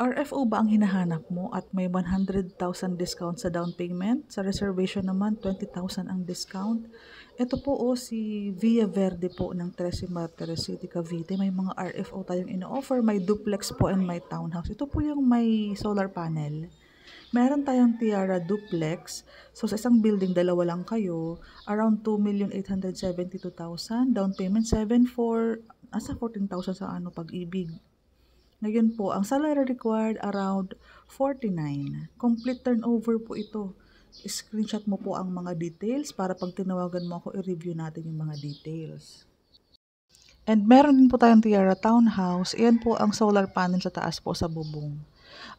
RFO ba ang hinahanap mo at may 100,000 discount sa down payment? Sa reservation naman, 20,000 ang discount. Ito po si Via Verde po ng Trece Martires City, Cavite. May mga RFO tayong ino-offer. May duplex po and may townhouse. Ito po yung may solar panel. Meron tayong Tiara Duplex. So, sa isang building, dalawa lang kayo. Around 2,872,000. Down payment, 14,000 sa Pag-ibig. Ngayon po, ang salary required around 49. Complete turnover po ito. Screenshot mo po ang mga details para pag tinawagan mo ako, i-review natin yung mga details. And meron din po tayong Tiara Townhouse. Iyan po ang solar panel sa taas po sa bubong.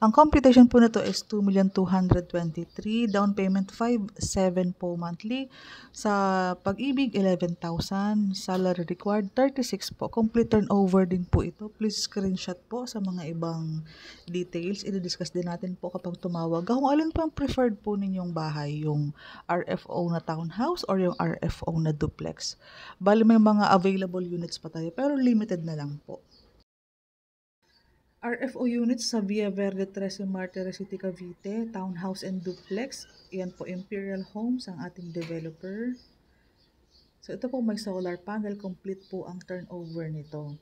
Ang computation po nito is 2,223,000, down payment 5,700 po monthly. Sa Pag-ibig, 11,000, salary required 36 po. Complete turnover din po ito. Please screenshot po sa mga ibang details. I-discuss din natin po kapag tumawag. Kung alin po ang preferred po ninyong bahay, yung RFO na townhouse or yung RFO na duplex. Bali may mga available units pa tayo pero limited na lang po. RFO units sa Via Verde Trece Martires City, Cavite, townhouse and duplex. Iyan po Imperial Homes ang ating developer. So ito po may solar panel, complete po ang turnover nito.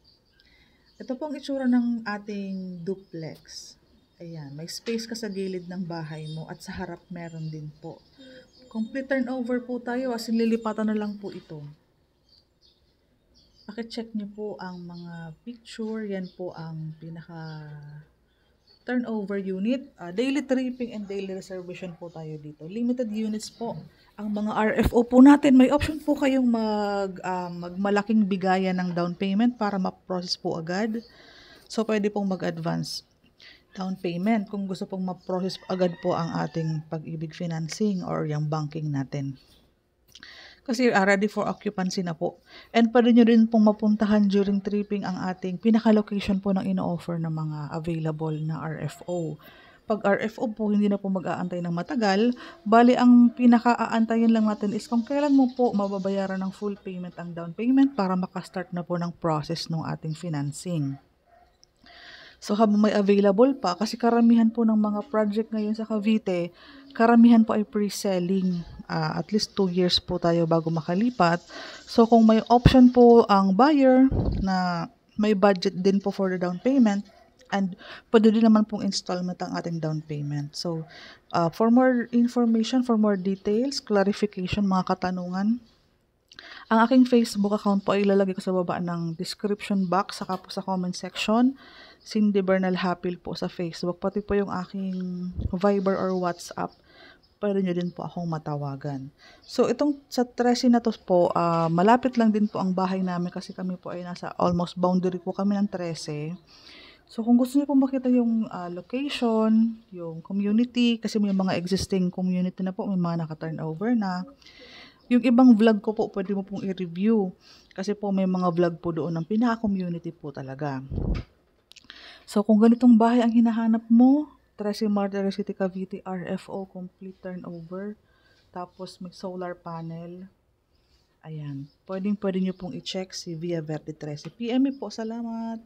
Ito po ang itsura ng ating duplex. Ayan, may space ka sa gilid ng bahay mo at sa harap meron din po. Complete turnover po tayo, as in lilipatan na lang po ito. Paki-check niyo po ang mga picture. Yan po ang pinaka turnover unit. Daily tripping and daily reservation po tayo dito. Limited units po. Ang mga RFO po natin, may option po kayong magmalaking bigayan ng down payment para ma-process po agad. So, pwede pong mag-advance down payment kung gusto pong ma-process agad po ang ating Pag-ibig financing or yung banking natin. Kasi ready for occupancy na po. And pwede nyo rin pong mapuntahan during tripping ang ating pinaka-location po ng ino-offer ng mga available na RFO. Pag RFO po, hindi na po mag-aantay ng matagal. Bali, ang pinaka-aantayin lang natin is kung kailan mo po mababayaran ng full payment ang down payment para makastart na po ng process ng ating financing. So habang may available pa, kasi karamihan po ng mga project ngayon sa Cavite, karamihan po ay pre-selling. At least 2 years po tayo bago makalipat. So kung may option po ang buyer na may budget din po for the down payment, and pwede din naman pong installment ang ating down payment. So for more information, for more details, clarification, mga katanungan, ang aking Facebook account po ay ilalagay ko sa baba ng description box, saka po sa comment section. Cindy Bernal Hapil po sa Facebook. Pati po yung aking Viber or WhatsApp. Pwede nyo din po akong matawagan. So, itong sa Trece na to po, malapit lang din po ang bahay namin kasi kami po ay nasa almost boundary po kami ng Trece. So, kung gusto niyo po makita yung location, yung community, kasi may mga existing community na po, may mga naka-turnover na. Yung ibang vlog ko po, pwede mo pong i-review. Kasi po may mga vlog po doon ng pinaka-community po talaga. So, kung ganitong bahay ang hinahanap mo, Trece Martires City, Cavite, RFO, complete turnover. Tapos may solar panel. Ayan. Pwede nyo pong i-check si Via Verde Trece. PM po. Salamat.